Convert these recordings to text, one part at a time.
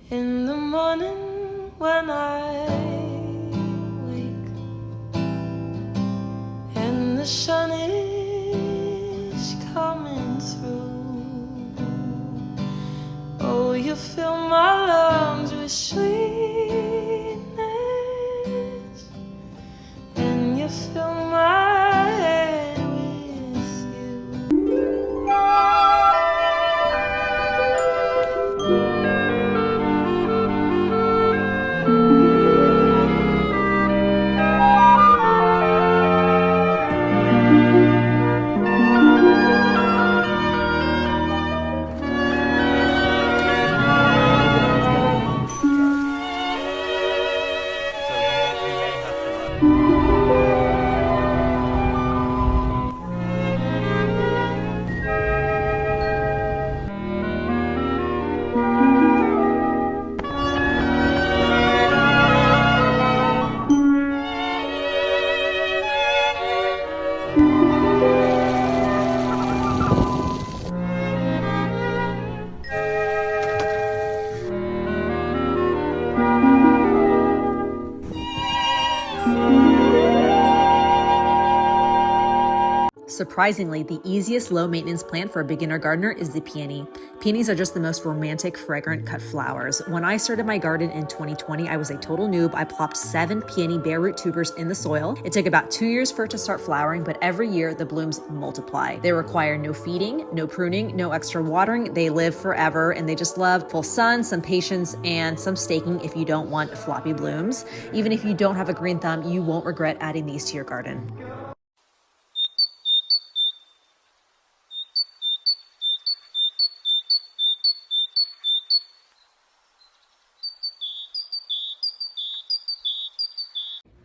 In the morning when I wake and the sun is coming through, oh, you fill my lungs with sweetness and you fill my head with you. Surprisingly, the easiest low-maintenance plant for a beginner gardener is the peony. Peonies are just the most romantic, fragrant cut flowers. When I started my garden in 2020, I was a total noob. I plopped 7 peony bare root tubers in the soil. It took about 2 years for it to start flowering, but every year the blooms multiply. They require no feeding, no pruning, no extra watering. They live forever, and they just love full sun, some patience, and some staking if you don't want floppy blooms. Even if you don't have a green thumb, you won't regret adding these to your garden.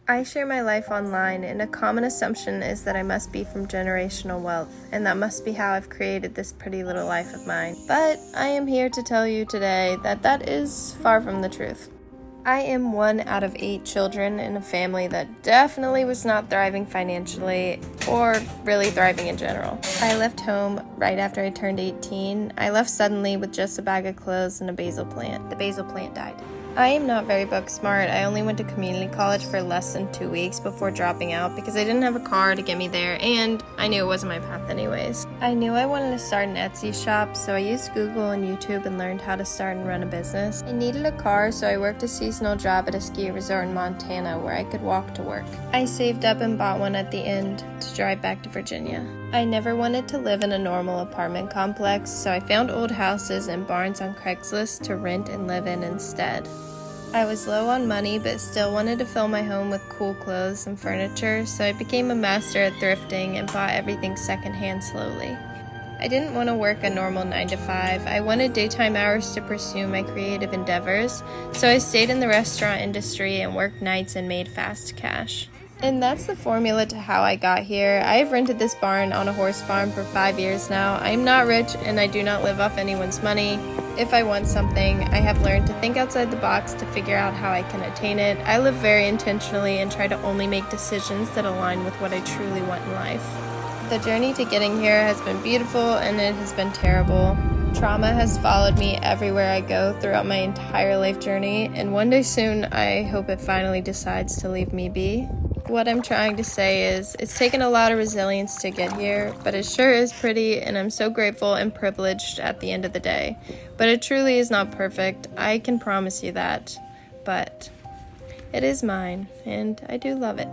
I share my life online, and a common assumption is that I must be from generational wealth, and that must be how I've created this pretty little life of mine. But I am here to tell you today that that is far from the truth. I am 1 out of 8 children in a family that definitely was not thriving financially or really thriving in general. I left home right after I turned 18. I left suddenly with just a bag of clothes and a basil plant. The basil plant died. I am not very book smart. I only went to community college for less than 2 weeks before dropping out because I didn't have a car to get me there, and I knew it wasn't my path anyways. I knew I wanted to start an Etsy shop, so I used Google and YouTube and learned how to start and run a business. I needed a car, so I worked a seasonal job at a ski resort in Montana where I could walk to work. I saved up and bought one at the end to drive back to Virginia. I never wanted to live in a normal apartment complex, so I found old houses and barns on Craigslist to rent and live in instead. I was low on money but still wanted to fill my home with cool clothes and furniture, so I became a master at thrifting and bought everything secondhand slowly. I didn't want to work a normal 9 to 5. I wanted daytime hours to pursue my creative endeavors, so I stayed in the restaurant industry and worked nights and made fast cash. And that's the formula to how I got here. I have rented this barn on a horse farm for 5 years now. I am not rich and I do not live off anyone's money. If I want something, I have learned to think outside the box to figure out how I can attain it. I live very intentionally and try to only make decisions that align with what I truly want in life. The journey to getting here has been beautiful and it has been terrible. Trauma has followed me everywhere I go throughout my entire life journey, and one day soon I hope it finally decides to leave me be. What I'm trying to say is, it's taken a lot of resilience to get here, but it sure is pretty, and I'm so grateful and privileged at the end of the day. But it truly is not perfect, I can promise you that. But it is mine, and I do love it.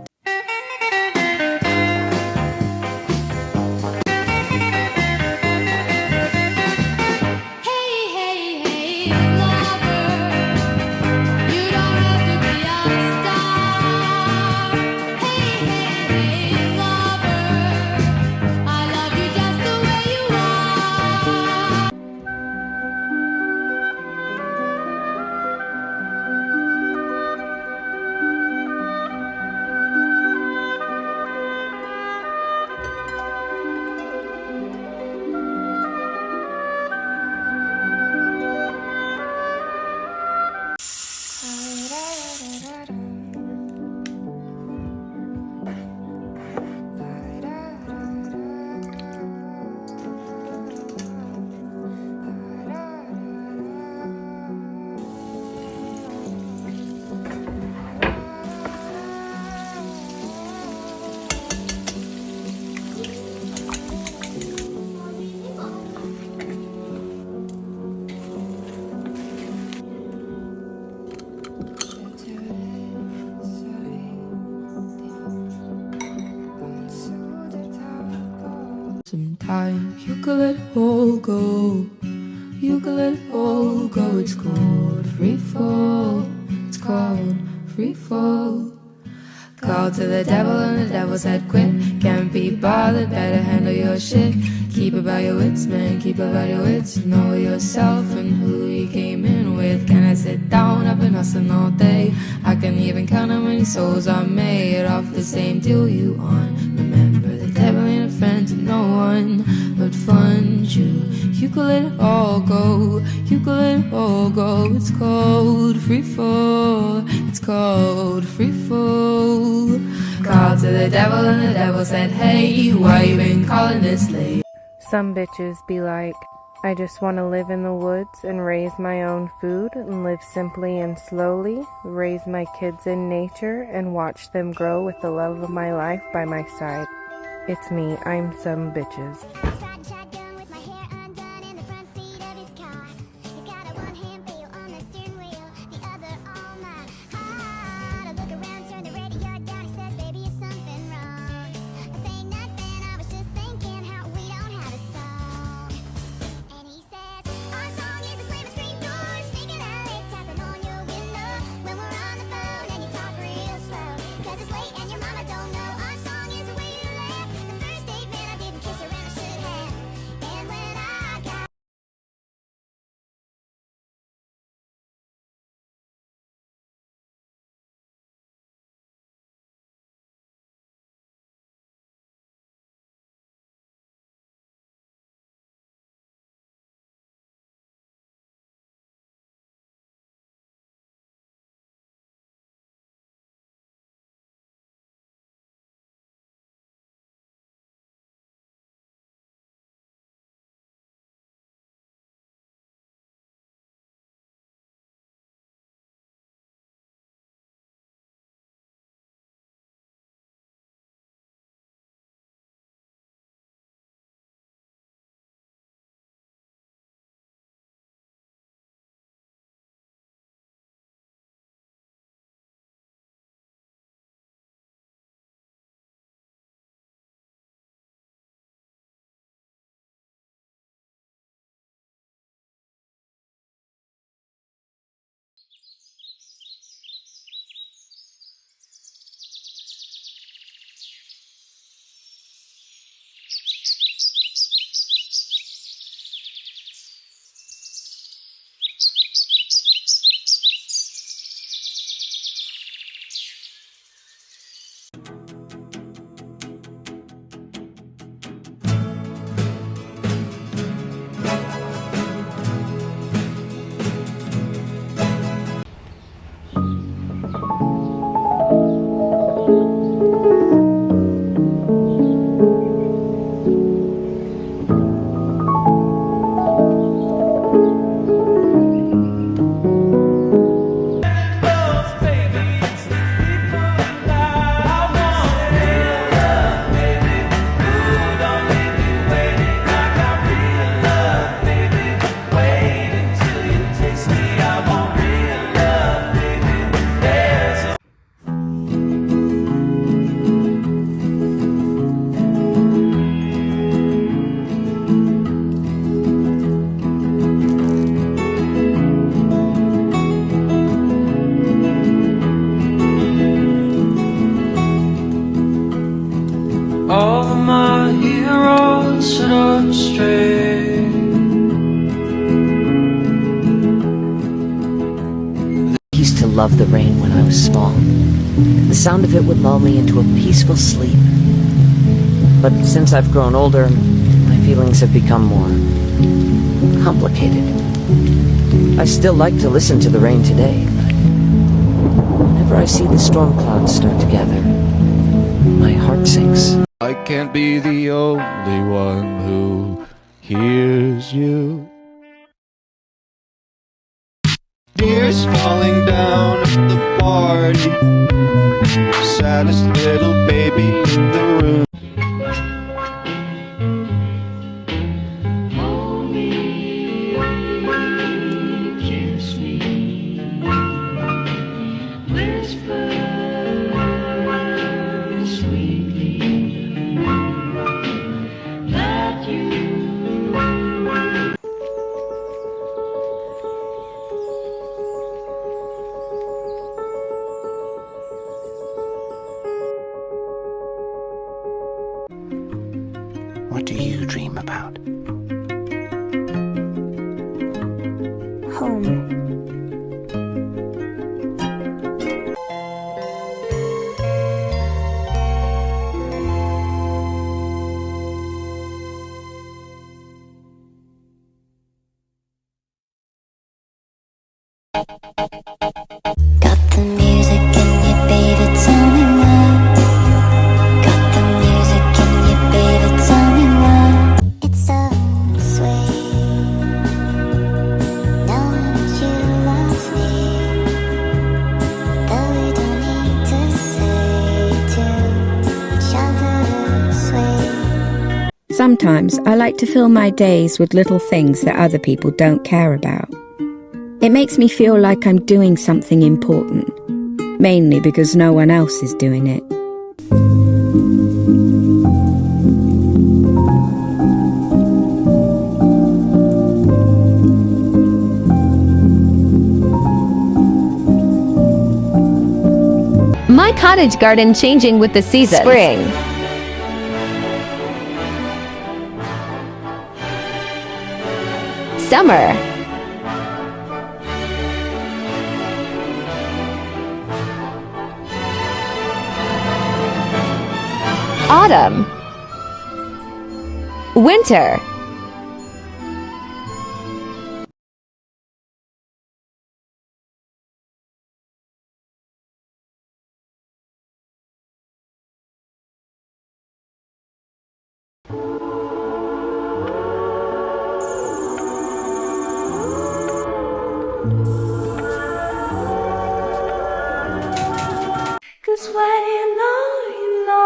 time. You could let it all go. You could let it all go. It's called free fall. It's called free fall. Called to the devil and the devil said quit. Can't be bothered, better handle your shit. Keep about your wits, man, keep about your wits. Know yourself and who you came in with. Can I sit down? I've been hustling all day. I can even count how many souls I made off the same deal you on. Remember, the devil ain't a friend to no one but fun you. You could let it all go. You could let it all go. It's called free fall. It's called free fall. Called to the devil and the devil said, hey, why you been calling this late? Some bitches be like, I just want to live in the woods and raise my own food and live simply and slowly, raise my kids in nature and watch them grow with the love of my life by my side. It's me, I'm some bitches. All of my heroes set up straight. I used to love the rain when I was small. The sound of it would lull me into a peaceful sleep. But since I've grown older, my feelings have become more complicated. I still like to listen to the rain today, but whenever I see the storm clouds start to gather, my heart sinks. I can't be the only one who hears you. Tears falling down at the party. Saddest little baby in the room. Hold me, kiss me, whisper sweetly that you Got the music in you, baby, tell me why. Got the music in you, baby, tell me why. It's so sweet, knowing that you love me, though we don't need to say to each other sweet. Sometimes I like to fill my days with little things that other people don't care about. It makes me feel like I'm doing something important, mainly because no one else is doing it. My cottage garden changing with the seasons. Spring. Summer. Autumn. Winter. Cause when you know, you know.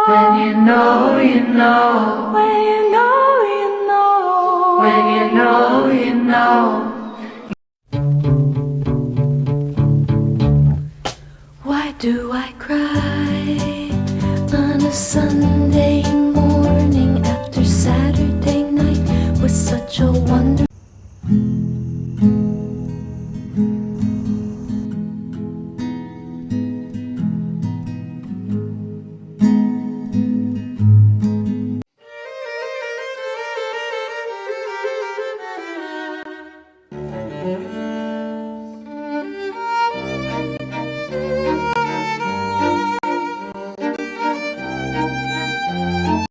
When you know, you know. When you know, you know. When you know, you know. Why do I cry?